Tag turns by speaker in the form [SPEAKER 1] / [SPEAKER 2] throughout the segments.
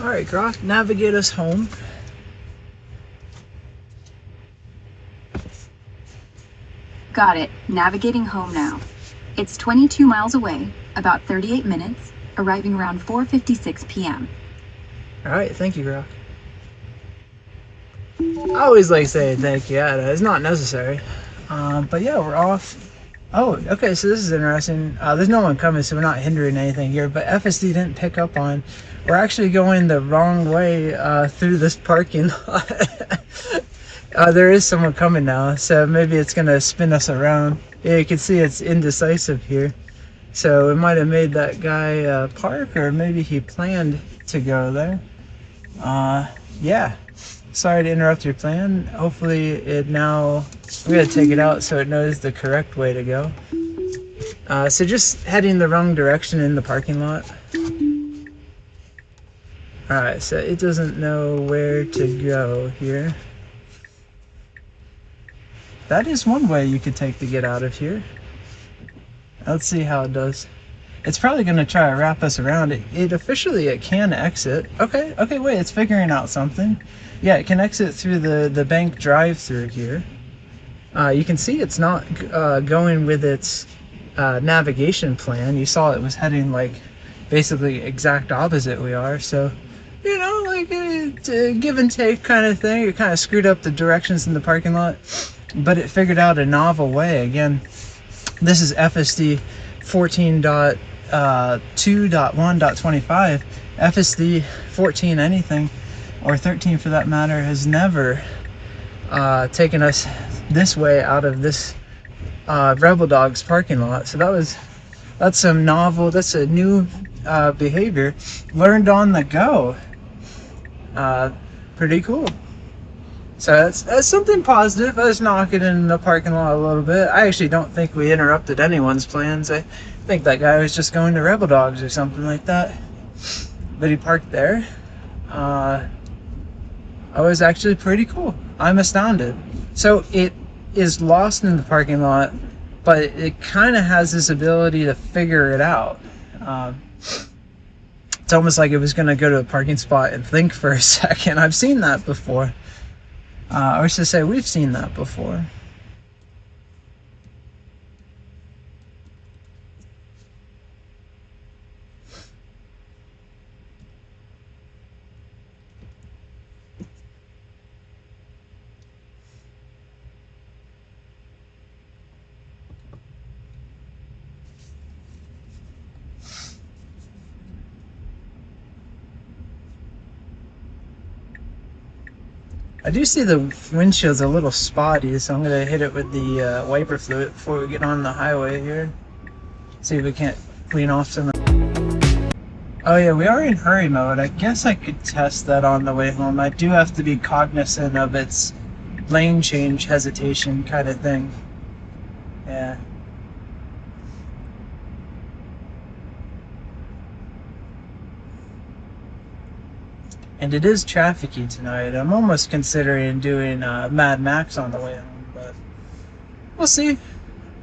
[SPEAKER 1] Alright, Croc, navigate us home.
[SPEAKER 2] Got it. Navigating home now. It's 22 miles away, about 38 minutes, arriving around 4:56 p.m.
[SPEAKER 1] Alright, thank you, Croc. I always like saying thank you. It's not necessary. But yeah, we're off. Oh, okay, so this is interesting. There's no one coming, so we're not hindering anything here, but FSD didn't pick up on. We're actually going the wrong way through this parking lot. There is someone coming now, so maybe it's going to spin us around. Yeah, you can see it's indecisive here. So it might have made that guy park, or maybe he planned to go there. Yeah. Sorry to interrupt your plan. Hopefully we gotta take it out so it knows the correct way to go. So just heading the wrong direction in the parking lot. Alright, so it doesn't know where to go here. That is one way you could take to get out of here. Let's see how it does. It's probably gonna try to wrap us around. It can exit. Okay, wait, it's figuring out something. Yeah, it can exit through the bank drive-through here. You can see it's not going with its navigation plan. You saw it was heading like basically exact opposite we are. So, you know, like it's a give and take kind of thing. It kind of screwed up the directions in the parking lot, but it figured out a novel way. Again, this is FSD 14.2.1.25. FSD 14 anything, or 13 for that matter, has never taken us this way out of this Rebel Dogs parking lot. So that's a new behavior learned on the go. Pretty cool. So that's something positive. Let's knock it in the parking lot a little bit. I actually don't think we interrupted anyone's plans. I think that guy was just going to Rebel Dogs or something like that. But he parked there. It was actually pretty cool. I'm astounded. So it is lost in the parking lot, but it kind of has this ability to figure it out. It's almost like it was going to go to a parking spot and think for a second. I've seen that before. Or to say, we've seen that before. I do see the windshield's a little spotty, so I'm going to hit it with the wiper fluid before we get on the highway here. See if we can't clean off some. Oh yeah, we are in hurry mode. I guess I could test that on the way home. I do have to be cognizant of its lane change hesitation kind of thing. Yeah. And it is trafficy tonight. I'm almost considering doing Mad Max on the way home, but we'll see.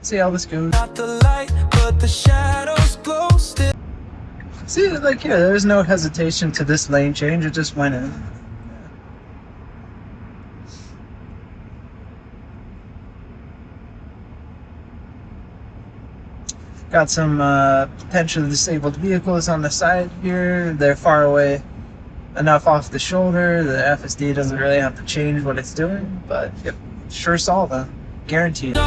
[SPEAKER 1] See how this goes. Not the light, but the shadows glow still. See, like here, there's no hesitation to this lane change. It just went in. Got some potentially disabled vehicles on the side here. They're far away enough off the shoulder. The FSD doesn't really have to change what it's doing, but yep, sure saw them. Guaranteed.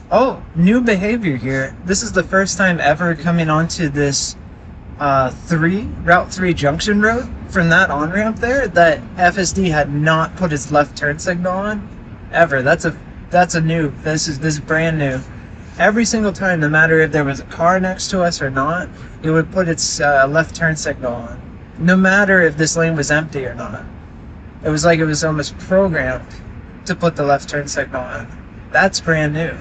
[SPEAKER 1] Oh, new behavior here. This is the first time ever coming onto this Route 3 junction road from that on-ramp there that FSD had not put its left turn signal on ever. This is brand new. Every single time, no matter if there was a car next to us or not, it would put its left turn signal on, no matter if this lane was empty or not. It was like it was almost programmed to put the left turn signal on. That's brand new.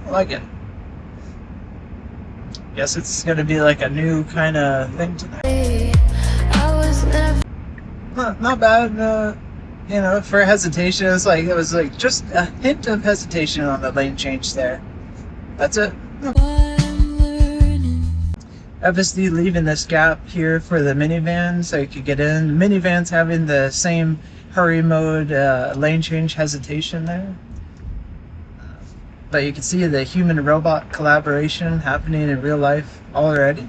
[SPEAKER 1] I like it. Guess it's gonna be like a new kind of thing tonight. Not bad. You know, for hesitation, it was like just a hint of hesitation on the lane change there. That's it. FSD leaving this gap here for the minivan so you could get in. The minivan's having the same hurry mode lane change hesitation there. But you can see the human-robot collaboration happening in real life already.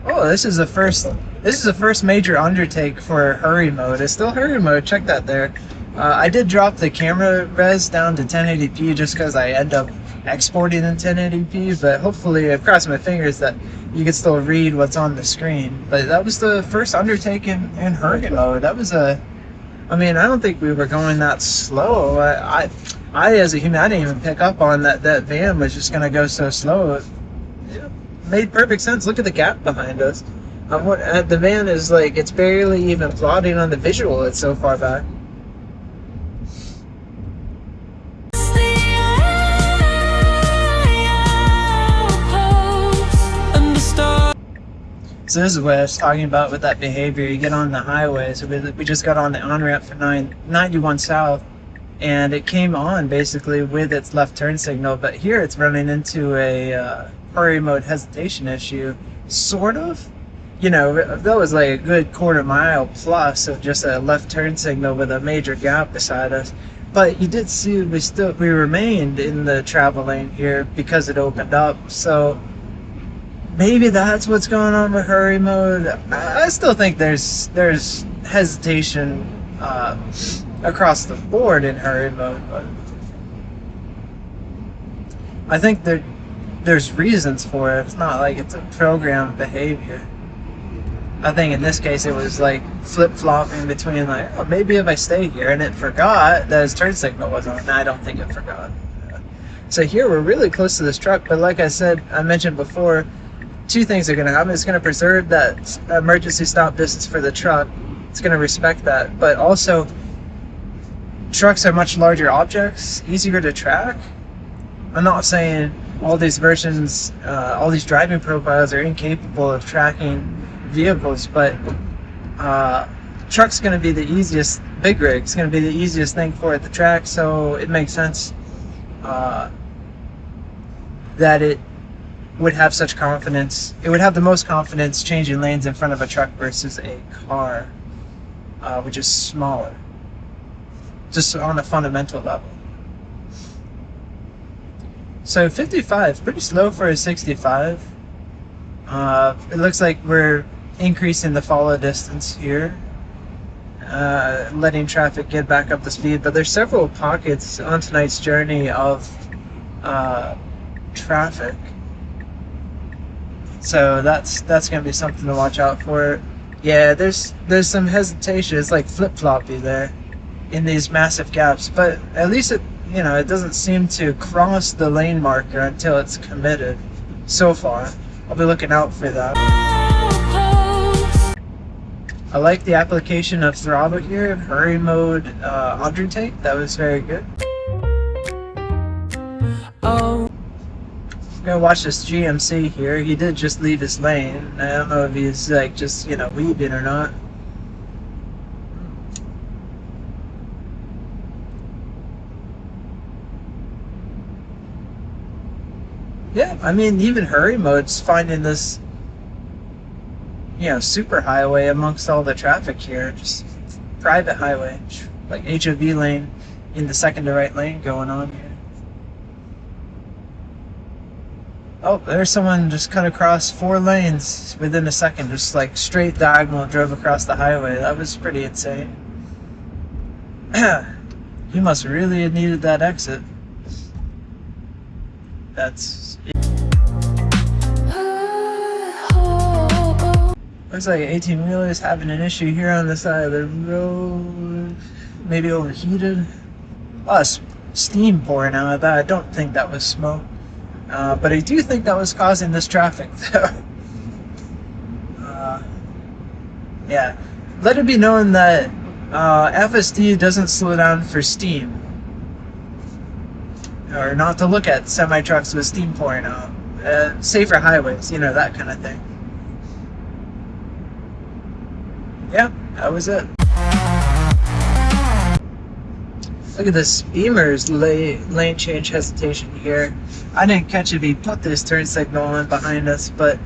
[SPEAKER 1] Oh, this is the first major undertake for hurry mode. It's still hurry mode. Check that there. I did drop the camera res down to 1080p just because I end up exporting in 1080p, but hopefully I cross my fingers that you can still read what's on the screen. But that was the first undertake in hurry mode. That was I don't think we were going that slow. I as a human, I didn't even pick up on that van was just gonna go so slow. It made perfect sense. Look at the gap behind us. The van is like, it's barely even plotting on the visual. It's so far back. So this is what I was talking about with that behavior. You get on the highway. So we just got on the on-ramp for 91 South, and it came on basically with its left turn signal, but here it's running into a hurry mode hesitation issue, sort of. You know, that was like a good quarter mile plus of just a left turn signal with a major gap beside us. But you did see we remained in the travel lane here because it opened up. So maybe that's what's going on with hurry mode. I still think there's hesitation across the board in hurry mode, but I think there's reasons for it. It's not like it's a programmed behavior. I think in this case it was like flip-flopping between like, oh, maybe if I stay here, and it forgot that its turn signal was on. I don't think it forgot. So here we're really close to this truck, but like I mentioned before, two things are going to happen. It's going to preserve that emergency stop distance for the truck. It's going to respect that, but also trucks are much larger objects, easier to track. I'm not saying all these versions, all these driving profiles are incapable of tracking vehicles, but truck's going to be the easiest, big rig's going to be the easiest thing for it to track, so it makes sense that it would have such confidence. It would have the most confidence changing lanes in front of a truck versus a car, which is smaller, just on a fundamental level. So 55, pretty slow for a 65. It looks like we're increasing the follow distance here, letting traffic get back up to speed, but there's several pockets on tonight's journey of traffic. So that's going to be something to watch out for. Yeah, there's some hesitation. It's like flip-floppy there in these massive gaps, but at least it doesn't seem to cross the lane marker until it's committed so far. I'll be looking out for that. I like the application of throttle here, hurry mode undertake. That was very good. I'm gonna watch this GMC here. He did just leave his lane. I don't know if he's like just weaving or not. Yeah, I mean, even hurry mode's finding this, super highway amongst all the traffic here. Just private highway, like HOV lane in the second to right lane going on here. Oh, there's someone just cut across 4 lanes within a second, just like straight diagonal drove across the highway. That was pretty insane. He must really have needed that exit. That's... Looks like 18-wheeler is having an issue here on the side of the road. Maybe overheated. Oh, steam pouring out of that. I don't think that was smoke. But I do think that was causing this traffic, though. Yeah. Let it be known that FSD doesn't slow down for steam. Or not to look at semi-trucks with steam pouring out. Safer highways, that kind of thing. Yeah, that was it. Look at this Beamer's lane change hesitation here. I didn't catch if he put this turn signal on behind us, but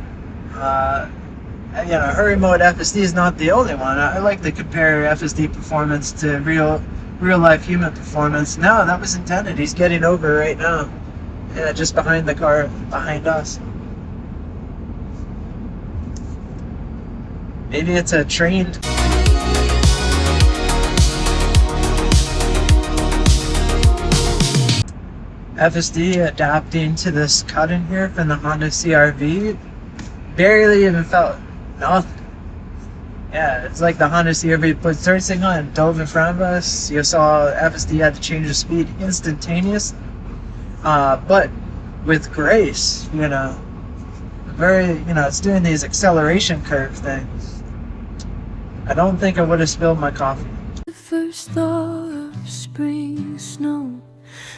[SPEAKER 1] hurry mode FSD is not the only one. I like to compare FSD performance to real life human performance. No, that was intended. He's getting over right now. Yeah, just behind the car behind us. Maybe it's a trained. FSD adapting to this cut in here from the Honda CR-V. Barely even felt nothing. Yeah, it's like the Honda CR-V put third signal and dove in front of us. You saw FSD had to change the speed instantaneous. But with grace, it's doing these acceleration curve things. I don't think I would have spilled my coffee.
[SPEAKER 3] The first thaw of spring snow,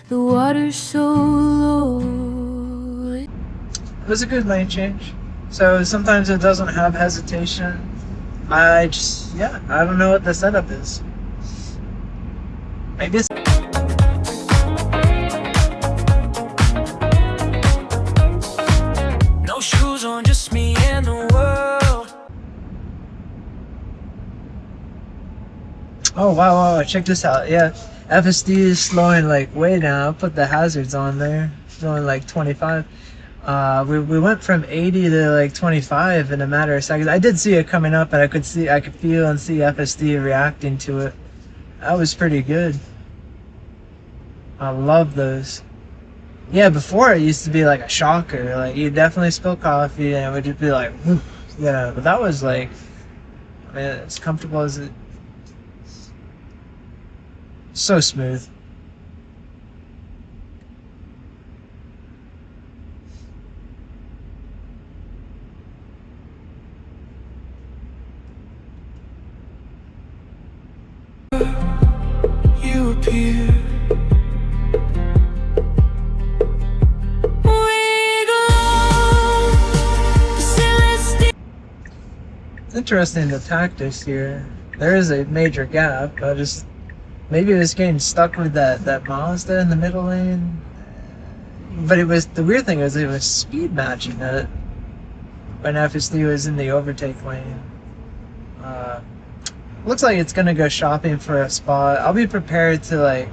[SPEAKER 3] the water's so low.
[SPEAKER 1] It was a good lane change. So sometimes it doesn't have hesitation. I don't know what the setup is. Maybe it's
[SPEAKER 3] No shoes on, just me and the world.
[SPEAKER 1] Oh wow, check this out. Yeah, FSD is slowing like way down. I'll put the hazards on there. Going like 25. We went from 80 to like 25 in a matter of seconds. I did see it coming up, and I could feel and see FSD reacting to it. That was pretty good. I love those. Yeah, before it used to be like a shocker. Like you definitely spill coffee, and it would just be like, But that was like, as comfortable as it. So smooth.
[SPEAKER 3] You appear.
[SPEAKER 1] It's interesting the tactics here. There is a major gap. Maybe it was getting stuck with that Mazda in the middle lane. But the weird thing was it was speed matching it when FSD was in the overtake lane. Looks like it's gonna go shopping for a spot. I'll be prepared to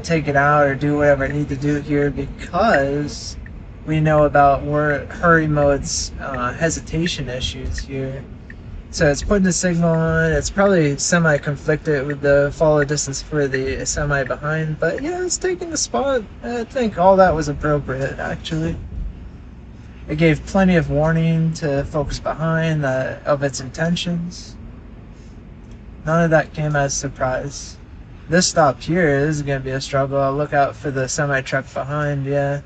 [SPEAKER 1] take it out or do whatever I need to do here, because we know about hurry mode's hesitation issues here. So it's putting the signal on. It's probably semi-conflicted with the follow distance for the semi behind, but yeah, it's taking the spot. I think all that was appropriate, actually. It gave plenty of warning to focus behind of its intentions. None of that came as a surprise. This stop here is going to be a struggle. I'll look out for the semi-truck behind, yeah.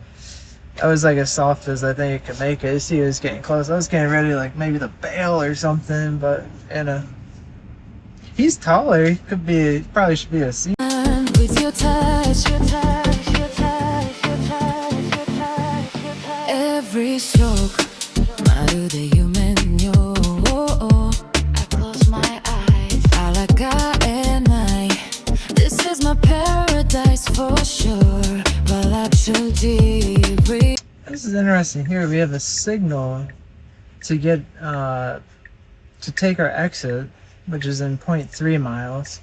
[SPEAKER 1] That was like as soft as I think it could make it. You see, it was getting close. I was getting ready, maybe to bail or something, but he's taller. He probably should be a C.
[SPEAKER 3] With your touch, every stroke, 마루 대 유맨요. I close my eyes. 알아가 at night. This is my paradise for sure. While actually.
[SPEAKER 1] This is interesting. Here we have a signal to get to take our exit, which is in 0.3 miles.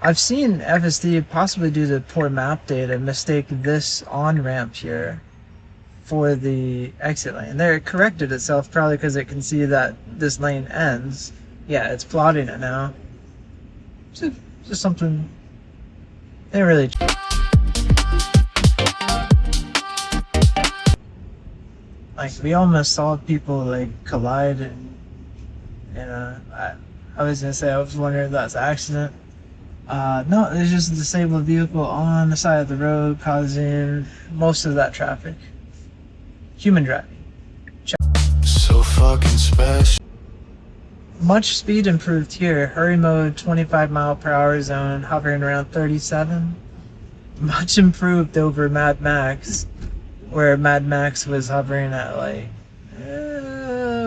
[SPEAKER 1] I've seen FSD, possibly due to poor map data, mistake this on-ramp here for the exit lane. There, it corrected itself, probably because it can see that this lane ends. Yeah, it's plotting it now. Just something they really. We almost saw people collide, and I was gonna say I was wondering if that's an accident. No, it's just a disabled vehicle on the side of the road causing most of that traffic. Human driving.
[SPEAKER 3] So fucking special.
[SPEAKER 1] Much speed improved here. Hurry mode 25 mile per hour zone, hovering around 37. Much improved over Mad Max, where Mad Max was hovering at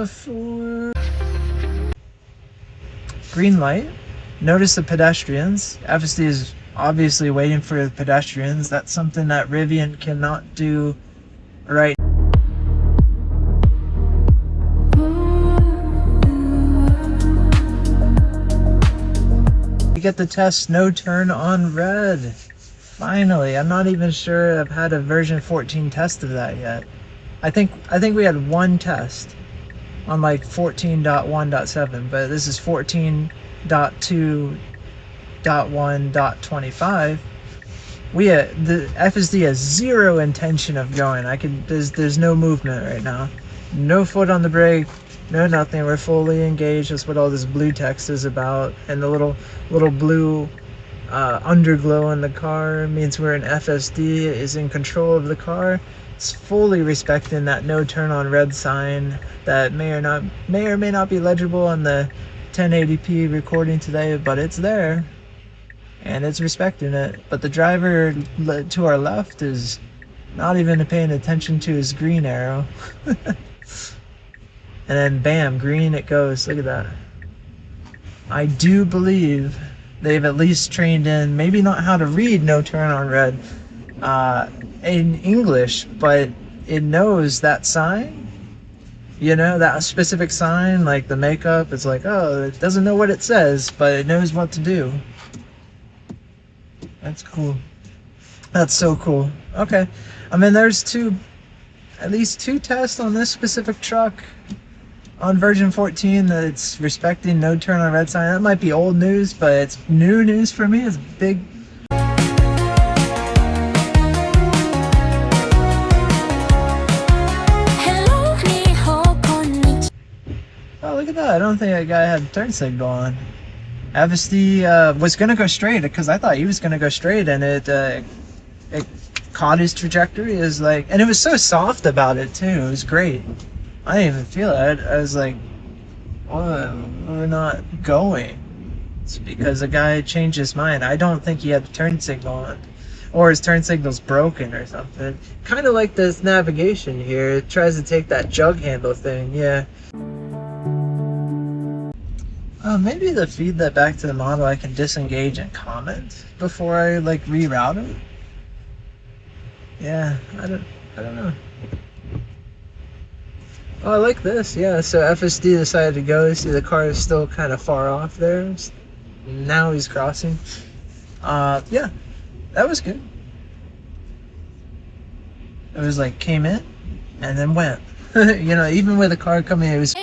[SPEAKER 1] 4. Green light. Notice the pedestrians. FSD is obviously waiting for the pedestrians. That's something that Rivian cannot do right. We get the test no turn on red. Finally, I'm not even sure I've had a version 14 test of that yet. I think we had one test on like 14.1.7, but this is 14.2.1.25. The FSD has zero intention of going. There's no movement right now. No foot on the brake, no nothing. We're fully engaged. That's what all this blue text is about. And the little blue underglow in the car means we're in FSD, is in control of the car. It's fully respecting that no turn on red sign that may or may not be legible on the 1080p recording today, but it's there and it's respecting it. But the driver to our left is not even paying attention to his green arrow. And then bam, green it goes. Look at that. I do believe they've at least trained in, maybe not how to read no turn on red in English, but it knows that sign, you know, that specific sign, like the makeup. It's like, oh, it doesn't know what it says, but it knows what to do. That's cool. That's so cool. Okay, I mean, there's at least two tests on this specific truck on version 14 that it's respecting no turn on red sign. That might be old news, but it's new news for me. It's big. Oh, look at that. I don't think that guy had turn signal on. FSD was gonna go straight, because I thought he was gonna go straight, and it caught his trajectory. Is like, and it was so soft about it too. It was great. I didn't even feel it. I was like, well, we're not going. It's because the guy changed his mind. I don't think he had a turn signal on, or his turn signal's broken or something. Kind of like this navigation here. It tries to take that jug handle thing. Yeah. Maybe to feed that back to the model, I can disengage and comment before I like reroute it. Yeah, I don't know. Oh, I like this. Yeah, so FSD decided to go. You see the car is still kind of far off there. Now he's crossing. Yeah, that was good. It was like came in and then went. You know, even with the car coming in, it was.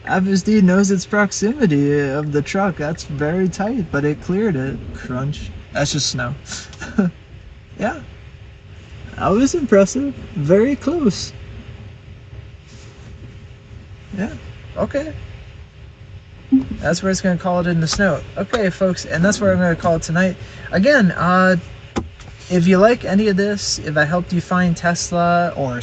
[SPEAKER 1] FSD knows its proximity of the truck. That's very tight, but it cleared it. Crunch. That's just snow. Yeah. That was impressive. Very close. Yeah. Okay. That's where it's going to call it in the snow. Okay, folks, and that's where I'm going to call it tonight. Again, if you like any of this, if I helped you find Tesla or